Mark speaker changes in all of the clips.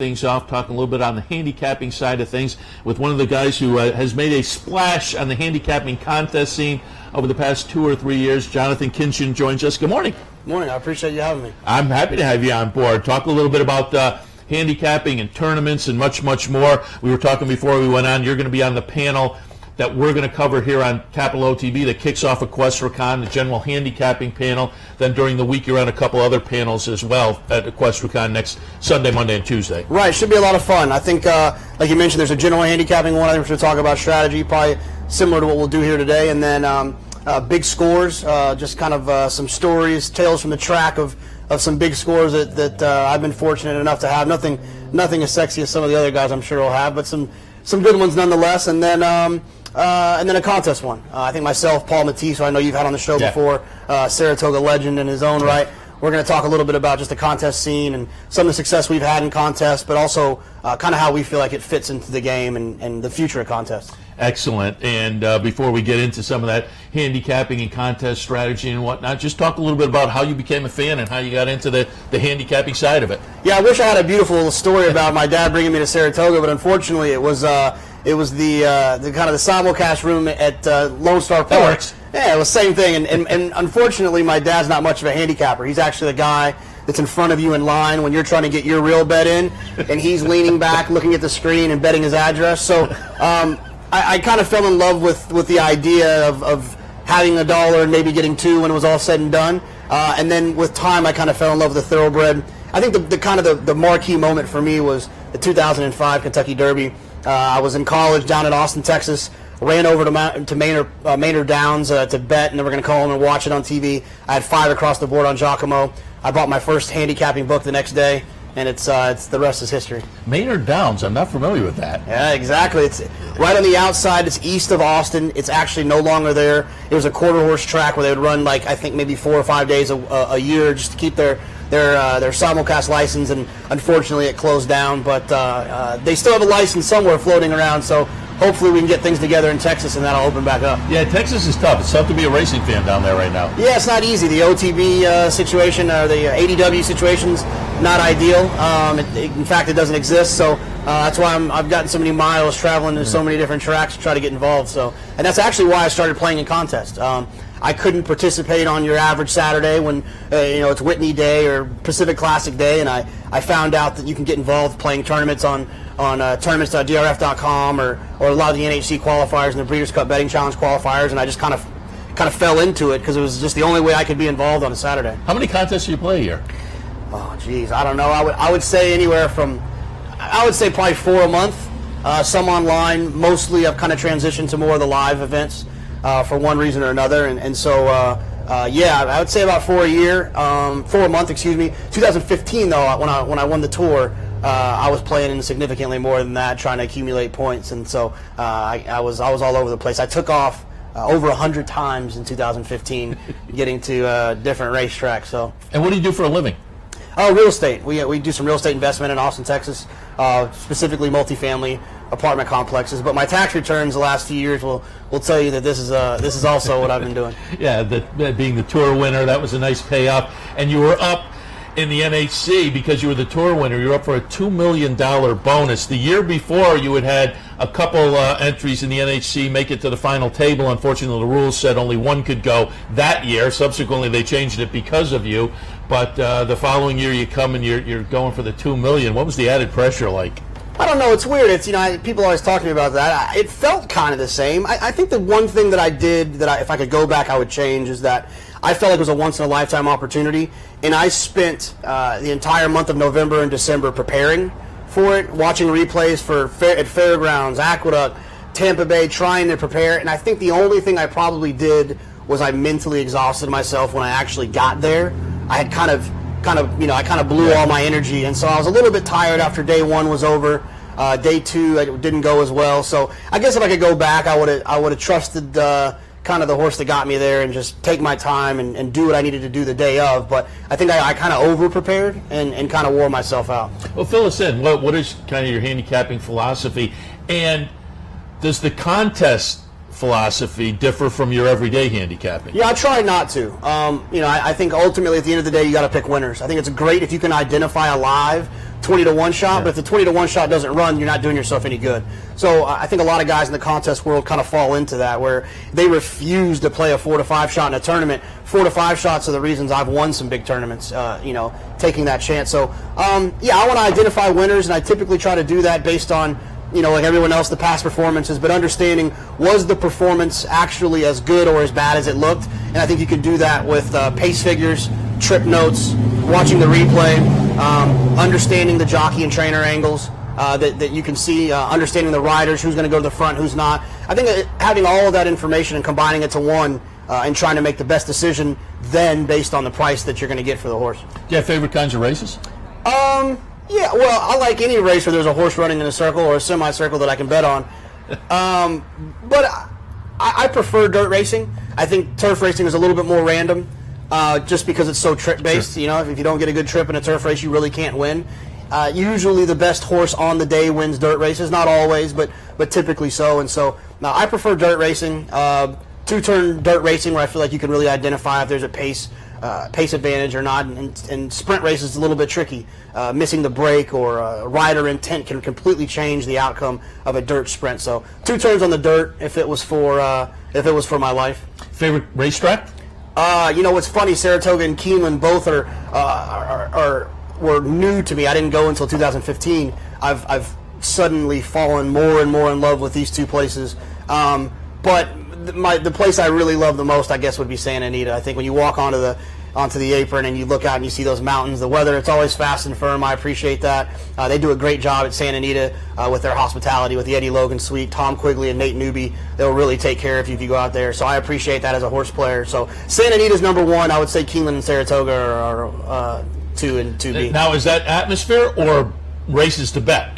Speaker 1: Things off, talking a little bit on the handicapping side of things with one of the guys who has made a splash on the handicapping contest scene over the past 2 or 3 years. Jonathon Kinchon joins us. Good morning.
Speaker 2: Good morning. I appreciate you having me.
Speaker 1: I'm happy to have you on board. Talk a little bit about handicapping and tournaments and much, much more. We were talking before we went on. You're going to be on the panel that we're going to cover here on Capital OTB that kicks off EquestriCon, the general handicapping panel. Then during the week, you're on a couple other panels as well at EquestriCon next Sunday, Monday, and Tuesday.
Speaker 2: Right. Should be a lot of fun. I think, like you mentioned, there's a general handicapping one. I think we're going to talk about strategy, probably similar to what we'll do here today. And then big scores, just kind of some stories, tales from the track of some big scores that I've been fortunate enough to have. Nothing as sexy as some of the other guys I'm sure will have, but some good ones nonetheless. And then a contest one. I think myself, Paul Matisse, who I know you've had on the show before, Saratoga legend in his own right. We're going to talk a little bit about just the contest scene and some of the success we've had in contests, but also kind of how we feel like it fits into the game and the future of contests.
Speaker 1: Excellent. And before we get into some of that handicapping and contest strategy and whatnot, just talk a little bit about how you became a fan and how you got into the handicapping side of it.
Speaker 2: Yeah, I wish I had a beautiful story about my dad bringing me to Saratoga, but unfortunately it was the kind of the simulcast room at Lone Star Park.
Speaker 1: That works.
Speaker 2: Yeah, it was the same thing. And unfortunately, my dad's not much of a handicapper. He's actually the guy that's in front of you in line when you're trying to get your real bet in, and he's leaning back, looking at the screen and betting his address. So I kind of fell in love with the idea of having $1 and maybe getting two when it was all said and done. And then with time, I kind of fell in love with the thoroughbred. I think the marquee moment for me was the 2005 Kentucky Derby. I was in college down in Austin, Texas. Ran over to Maynard Downs to bet, and then we're going to call him and watch it on TV. I had 5 across the board on Giacomo. I bought my first handicapping book the next day, and it's the rest is history.
Speaker 1: Maynard Downs, I'm not familiar with that.
Speaker 2: Yeah, exactly. It's right on the outside. It's east of Austin. It's actually no longer there. It was a quarter horse track where they would run I think maybe 4 or 5 days a year just to keep their simulcast license, and unfortunately it closed down. But they still have a license somewhere floating around, so hopefully we can get things together in Texas and that'll open back up.
Speaker 1: Yeah, Texas is tough. It's tough to be a racing fan down there right now.
Speaker 2: Yeah, it's not easy. The OTB situation, or the ADW situation's not ideal. In fact, it doesn't exist. So that's why I've gotten so many miles traveling to so many different tracks to try to get involved. So, and that's actually why I started playing in contests. I couldn't participate on your average Saturday when it's Whitney Day or Pacific Classic Day, and I found out that you can get involved playing tournaments on tournaments.drf.com or a lot of the NHC qualifiers and the Breeders' Cup Betting Challenge qualifiers, and I just kind of fell into it because it was just the only way I could be involved on a Saturday.
Speaker 1: How many contests do you play a year?
Speaker 2: Oh, geez, I don't know. I would say anywhere from, I would say probably 4 a month. Some online. Mostly I've kind of transitioned to more of the live events for one reason or another, and so yeah, I would say about 4 a month. Excuse me. 2015 though, when I won the tour, I was playing in significantly more than that, trying to accumulate points, and so I was all over the place. I took off over 100 times in 2015, getting to different racetracks. So. And
Speaker 1: what do you do for a living?
Speaker 2: Real estate. We do some real estate investment in Austin, Texas, specifically multifamily apartment complexes. But my tax returns the last few years will tell you that this is also what I've been doing.
Speaker 1: Yeah, being the tour winner, that was a nice payoff. And you were up in the NHC because you were the tour winner. You were up for a $2 million bonus. The year before, you had a couple entries in the NHC make it to the final table. Unfortunately, the rules said only one could go that year. Subsequently, they changed it because of you. But the following year, you come and you're going for the $2 million. What was the added pressure like?
Speaker 2: I don't know. It's weird. It's people always talk to me about that. It felt kind of the same. I think the one thing that I did if I could go back, I would change is that I felt like it was a once-in-a-lifetime opportunity, and I spent the entire month of November and December preparing for it, watching replays at Fairgrounds, Aqueduct, Tampa Bay, trying to prepare. And I think the only thing I probably did was I mentally exhausted myself when I actually got there. I had kind of blew all my energy, and so I was a little bit tired after day 1 was over. Day 2 it didn't go as well. So I guess if I could go back, I would have trusted kind of the horse that got me there and just take my time and do what I needed to do the day of. But I think I kind of over-prepared and kind of wore myself out.
Speaker 1: Well, fill us in. What is kind of your handicapping philosophy? And does the contest philosophy differ from your everyday handicapping?
Speaker 2: Yeah, I try not to. I think ultimately at the end of the day, you got to pick winners. I think it's great if you can identify a live 20-to-1 shot, but if the 20-to-1 shot doesn't run, you're not doing yourself any good. So I think a lot of guys in the contest world kind of fall into that, where they refuse to play a 4-to-5 shot in a tournament. 4-to-5 shots are the reasons I've won some big tournaments, taking that chance. So, I want to identify winners, and I typically try to do that based on, like everyone else, the past performances, but understanding, was the performance actually as good or as bad as it looked? And I think you can do that with pace figures, trip notes, watching the replay, understanding the jockey and trainer angles that you can see, understanding the riders, who's going to go to the front, who's not. I think having all of that information and combining it to one and trying to make the best decision then based on the price that you're going to get for the horse.
Speaker 1: Do you have favorite kinds of races?
Speaker 2: Yeah, well, I like any race where there's a horse running in a circle or a semicircle that I can bet on. But I prefer dirt racing. I think turf racing is a little bit more random, just because it's so trip-based. Sure. If you don't get a good trip in a turf race, you really can't win. Usually the best horse on the day wins dirt races. Not always, but typically so. And so now I prefer dirt racing. Two-turn dirt racing where I feel like you can really identify if there's a pace advantage or not, and sprint races is a little bit tricky. Missing the break or rider intent can completely change the outcome of a dirt sprint. So 2 turns on the dirt if it was for my life.
Speaker 1: Favorite racetrack?
Speaker 2: What's funny, Saratoga and Kinchon both were new to me. I didn't go until 2015. I've suddenly fallen more and more in love with these two places. But the place I really love the most, I guess, would be Santa Anita. I think when you walk onto the apron and you look out and you see those mountains, the weather, it's always fast and firm. I appreciate that. They do a great job at Santa Anita with their hospitality, with the Eddie Logan Suite. Tom Quigley and Nate Newby, they'll really take care of you if you go out there. So I appreciate that as a horse player. So Santa Anita's number 1. I would say Kinchon and Saratoga are 2 and 2B.
Speaker 1: Now, is that atmosphere or races to bet?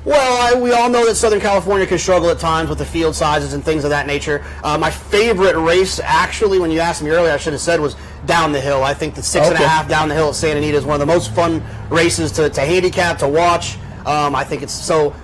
Speaker 2: Well, we all know that Southern California can struggle at times with the field sizes and things of that nature. My favorite race, actually, when you asked me earlier, I should have said was down the hill. I think the 6.5 down the hill at Santa Anita is one of the most fun races to handicap, to watch. I think it's so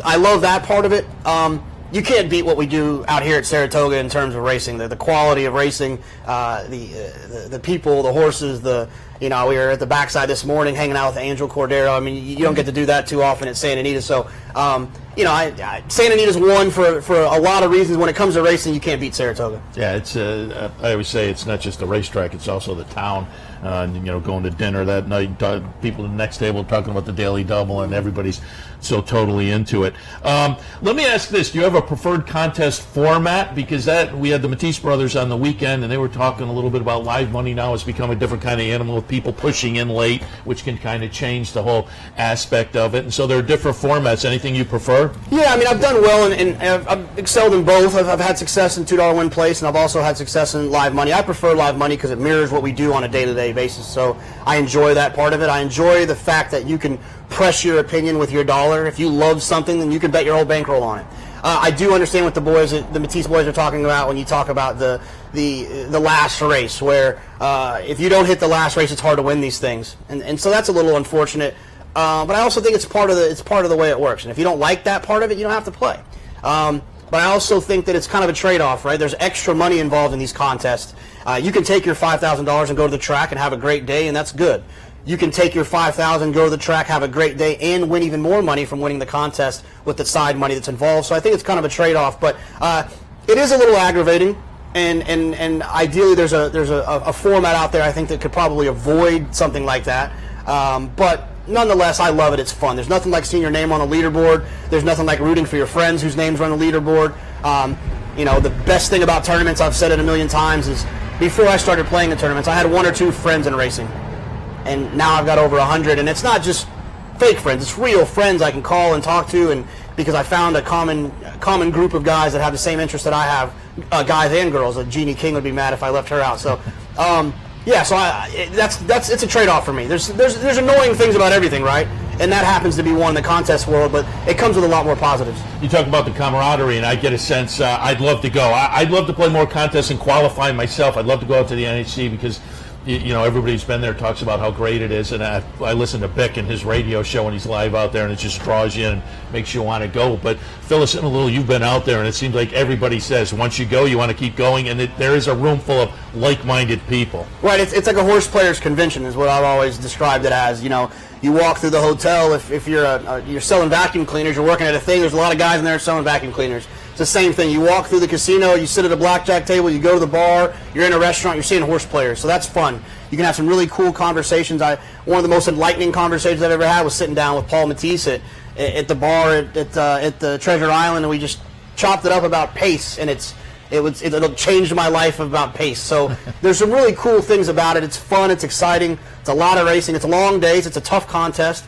Speaker 2: I love that part of it. You can't beat what we do out here at Saratoga in terms of racing. The quality of racing, the people, the horses, we were at the backside this morning hanging out with Angel Cordero. I mean, you don't get to do that too often at Santa Anita. So, Santa Anita's one for a lot of reasons. When it comes to racing, you can't beat Saratoga.
Speaker 1: Yeah, it's. I always say it's not just a racetrack; it's also the town. Going to dinner that night, people at the next table talking about the Daily Double, and everybody's so totally into it. Let me ask this: do you have a preferred contest format? Because we had the Matisse brothers on the weekend, and they were talking a little bit about live money. Now it's become a different kind of animal with people pushing in late, which can kind of change the whole aspect of it. And so there are different formats. Anything you prefer? Yeah,
Speaker 2: I mean, I've done well, and I've excelled in both. I've had success in $2 win place, and I've also had success in live money. I prefer live money because it mirrors what we do on a day-to-day basis. So I enjoy that part of it. I enjoy the fact that you can press your opinion with your dollar. If you love something, then you can bet your whole bankroll on it. I do understand what the Matisse boys are talking about when you talk about the last race, where if you don't hit the last race, it's hard to win these things, and so that's a little unfortunate. But I also think it's part of the way it works. And if you don't like that part of it, you don't have to play. But I also think that it's kind of a trade-off, right? There's extra money involved in these contests. You can take your $5,000 and go to the track and have a great day, and that's good. You can take your $5,000, go to the track, have a great day, and win even more money from winning the contest with the side money that's involved. So I think it's kind of a trade-off, but it is a little aggravating. And ideally, there's a format out there I think that could probably avoid something like that. But nonetheless, I love it. It's fun. There's nothing like seeing your name on a leaderboard. There's nothing like rooting for your friends whose names are on the leaderboard. The best thing about tournaments, I've said it a million times, is before I started playing the tournaments, I had 1 or 2 friends in racing. And now I've got over 100, and it's not just fake friends. It's real friends I can call and talk to, and because I found a common group of guys that have the same interests that I have, guys and girls. Jeannie King would be mad if I left her out. So, it's a trade-off for me. There's annoying things about everything, right? And that happens to be one in the contest world, but it comes with a lot more positives.
Speaker 1: You talk about the camaraderie, and I get a sense I'd love to go. I'd love to play more contests and qualify myself. I'd love to go out to the NHC because, everybody's been there, talks about how great it is, and I listen to Bick and his radio show when he's live out there, and it just draws you in and makes you want to go. But fill us in a little. You've been out there, and it seems like everybody says once you go, you want to keep going, and there is a room full of like-minded people.
Speaker 2: Right. It's like a horse players convention is what I've always described it as. You walk through the hotel. If you're selling vacuum cleaners, you're working at a thing. There's a lot of guys in there selling vacuum cleaners. It's the same thing. You walk through the casino, you sit at a blackjack table, you go to the bar, you're in a restaurant, you're seeing horse players. So that's fun. You can have some really cool conversations. One of the most enlightening conversations I've ever had was sitting down with Paul Matisse at the bar at the Treasure Island, and we just chopped it up about pace, and it'll change my life about pace. So there's some really cool things about it. It's fun. It's exciting. It's a lot of racing. It's long days. It's a tough contest.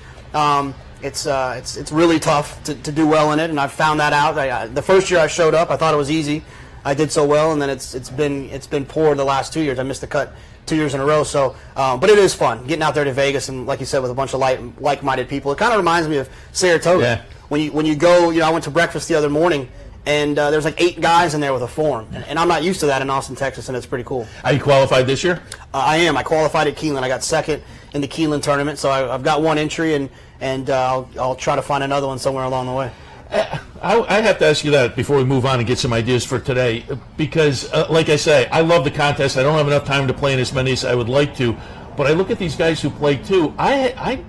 Speaker 2: It's really tough to do well in it, and I've found that out. The first year I showed up, I thought it was easy. I did so well, and then it's been poor the last 2 years. I missed the cut 2 years in a row. So, but it is fun getting out there to Vegas, and like you said, with a bunch of like-minded people. It kind of reminds me of Saratoga.
Speaker 1: Yeah.
Speaker 2: When you go, I went to breakfast the other morning, and there's like 8 guys in there with a form, and I'm not used to that in Austin, Texas, and it's pretty cool.
Speaker 1: Are you qualified this year?
Speaker 2: I am. I qualified at Keeneland. I got second in the Keeneland tournament, so I've got one entry, and I'll try to find another one somewhere along the way.
Speaker 1: I have to ask you that before we move on and get some ideas for today, because like I say, I love the contest. I don't have enough time to play in as many as I would like to, but I look at these guys who play two. I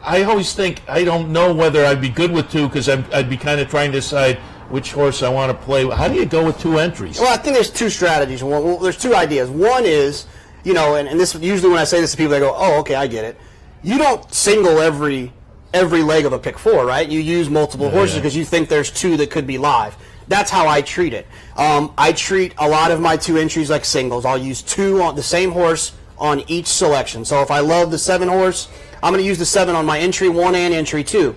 Speaker 1: always think I don't know whether I'd be good with two, because I'd be kind of trying to decide which horse I want to play. How do you go with 2 entries?
Speaker 2: Well, I think there's 2 strategies. Well, there's 2 ideas. One is, and this usually when I say this to people, they go, "Oh, okay, I get it." You don't single every leg of a pick 4, right? You use multiple horses because you think there's 2 that could be live. That's how I treat it. I treat a lot of my 2 entries like singles. I'll use 2 on the same horse on each selection. So if I love the 7 horse, I'm going to use the 7 on my entry 1 and entry 2.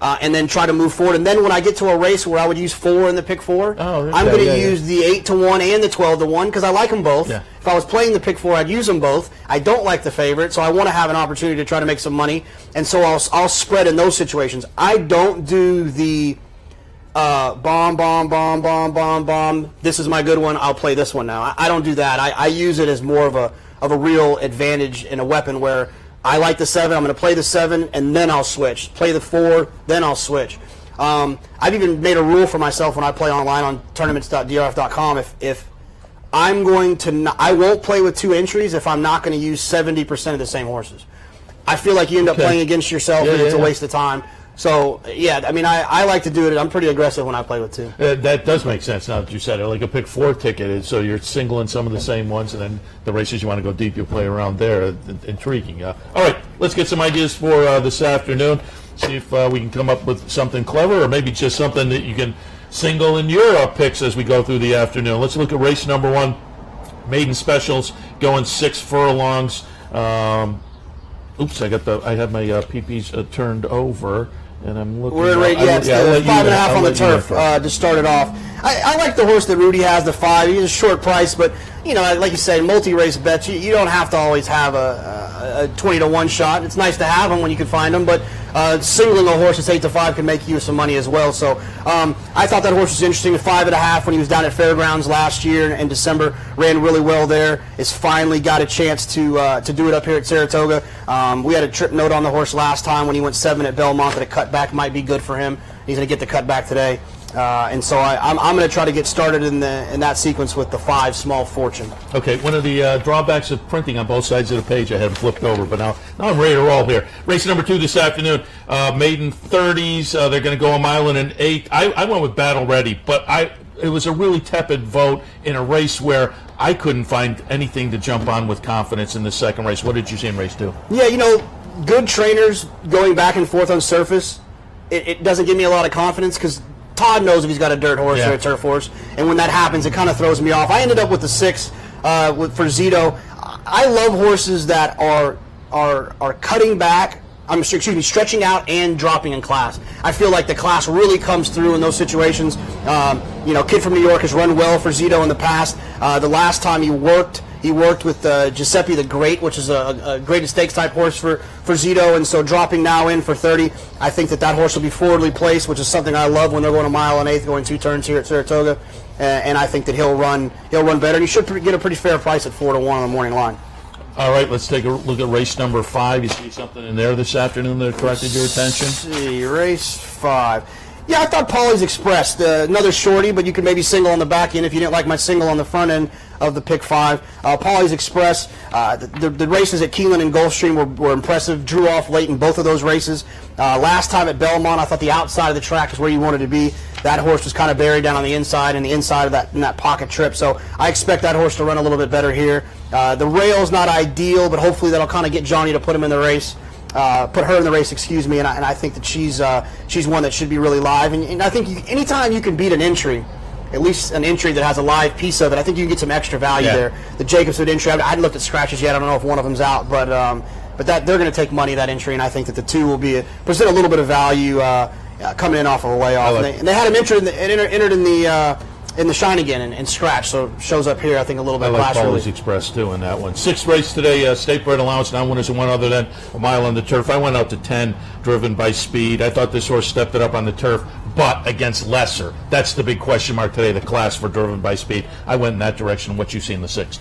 Speaker 2: And then try to move forward. And then when I get to a race where I would use 4 in the pick 4, I'm going to use the 8-1 and the 12-1 because I like them both. Yeah. If I was playing the pick 4, I'd use them both. I don't like the favorite, so I want to have an opportunity to try to make some money. And so I'll spread in those situations. I don't do the bomb, this is my good one, I'll play this one now. I don't do that. I use it as more of a real advantage and a weapon where I like the 7, I'm going to play the 7, and then I'll switch. Play the 4, then I'll switch. I've even made a rule for myself when I play online on tournaments.drf.com. If I'm going to, I won't play with 2 entries if I'm not going to use 70% of the same horses. I feel like you end up playing against yourself, and it's a waste of time. So, yeah, I mean, I like to do it. I'm pretty aggressive when I play with 2.
Speaker 1: That does make sense now that you said it. Like a pick 4 ticket, so you're singling some of the same ones, and then the races you want to go deep, you play around there. Intriguing. All right, let's get some ideas for this afternoon. See if we can come up with something clever, or maybe just something that you can single in your picks as we go through the afternoon. Let's look at race number 1. Maiden specials going 6 furlongs. Oops, I had my PPs turned over. And I'm looking.
Speaker 2: We're at it's 5.5 on the turf to start it off. I like the horse that Rudy has, the 5. He's a short price, but like you say, multi-race bets. You don't have to always have a 20-1 shot. It's nice to have them when you can find them, but singling a horse that's 8-5 can make you some money as well. So I thought that horse was interesting. At 5.5 when he was down at Fairgrounds last year in December, ran really well there. Has finally got a chance to do it up here at Saratoga. We had a trip note on the horse last time when he went 7 at Belmont that a cutback might be good for him. He's going to get the cutback today. And so I'm going to try to get started in that sequence with the 5 Small Fortune. Okay,
Speaker 1: one of the drawbacks of printing on both sides of the page, I had them flipped over, but now I'm ready to roll here. Race number 2 this afternoon, maiden 30s. They're going to go 1 mile and an 8. I went with Battle Ready, but it was a really tepid vote in a race where I couldn't find anything to jump on with confidence in the second race. What did you see in race 2?
Speaker 2: Yeah, good trainers going back and forth on surface, it doesn't give me a lot of confidence because Todd knows if he's got a dirt horse or a turf horse, and when that happens, it kind of throws me off. I ended up with the 6 for Zito. I love horses that are cutting back. Stretching out and dropping in class. I feel like the class really comes through in those situations. Kid from New York has run well for Zito in the past. The last time he worked with Giuseppe the Great, which is a great stakes type horse for Zito, and so dropping now in for 30, I think that horse will be forwardly placed, which is something I love when they're going 1 mile and 1/8, going 2 turns here at Saratoga, and I think that he'll run better, and he should get a pretty fair price at 4-1 on the morning line.
Speaker 1: All right, let's take a look at race number 5. You see something in there this afternoon that attracted your attention?
Speaker 2: Let's see, race 5. Yeah, I thought Paulie's Express, another shorty, but you could maybe single on the back end if you didn't like my single on the front end of the pick 5. Paulie's Express, the races at Keelan and Gulfstream were impressive. Drew off late in both of those races. Last time at Belmont, I thought the outside of the track is where you wanted to be. That horse was kind of buried down on the inside and the inside of that pocket trip. So I expect that horse to run a little bit better here. The rail's not ideal, but hopefully that'll kind of get Johnny to put him in the race. Put her in the race, excuse me, and I think that she's one that should be really live. And I think anytime you can beat an entry, at least an entry that has a live piece of it, I think you can get some extra value there. The Jacobswood entry, I hadn't looked at scratches yet. I don't know if one of them's out, but that they're going to take money, that entry, and I think that the two will present a little bit of value coming in off of a layoff. And they had him entered in the shine again and scratch, so shows up here I think a little bit.
Speaker 1: I like
Speaker 2: class
Speaker 1: Paulie's Express too in that one. 6th race today, state bred allowance, non-winners and one other than a mile on the turf. I went out to 10, driven by speed. I thought this horse stepped it up on the turf, but against lesser. That's the big question mark today, the class for driven by speed. I went in that direction. What you see in the 6th?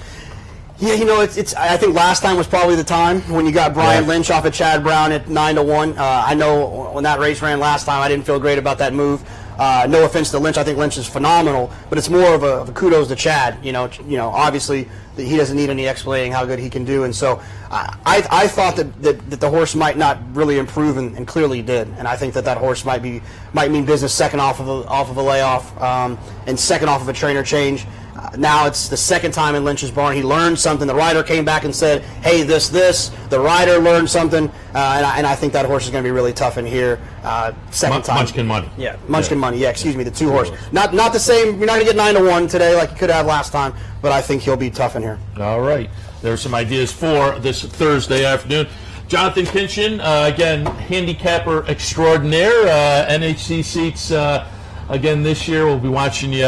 Speaker 2: Yeah, it's. I think last time was probably the time when you got Brian Lynch off of Chad Brown at 9-1. I know when that race ran last time, I didn't feel great about that move. No offense to Lynch, I think Lynch is phenomenal, but it's more of a kudos to Chad. Obviously he doesn't need any explaining how good he can do, and so I thought that the horse might not really improve, and clearly did. And I think that horse might mean business second off of a layoff, and second off of a trainer change. Now it's the second time in Lynch's barn. He learned something. The rider came back and said, hey, this. The rider learned something, and I think that horse is going to be really tough in here. Second time.
Speaker 1: Munchkin Money.
Speaker 2: Yeah, Munchkin Money. Yeah, excuse me, the 2 horse. Not the same. You're not going to get 9-1 today like you could have last time, but I think he'll be tough in here.
Speaker 1: All right. There's some ideas for this Thursday afternoon. Jason Kinchon, again, handicapper extraordinaire. NHC seats again this year. We'll be watching you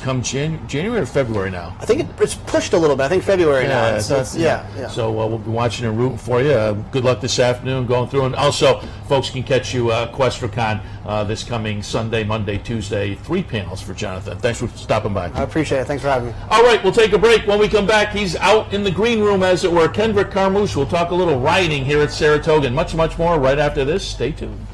Speaker 1: come January or February now.
Speaker 2: I think it's pushed a little bit. I think February now.
Speaker 1: Yeah. So we'll be watching and rooting for you. Good luck this afternoon going through. And also, folks can catch you Quest for Con this coming Sunday, Monday, Tuesday. 3 panels for Jonathon. Thanks for stopping by.
Speaker 2: I appreciate it. Thanks for having me.
Speaker 1: All right, we'll take a break. When we come back, he's out in the green room, as it were. Kendrick Carmouche will talk a little riding here at Saratoga and much, much more right after this. Stay tuned.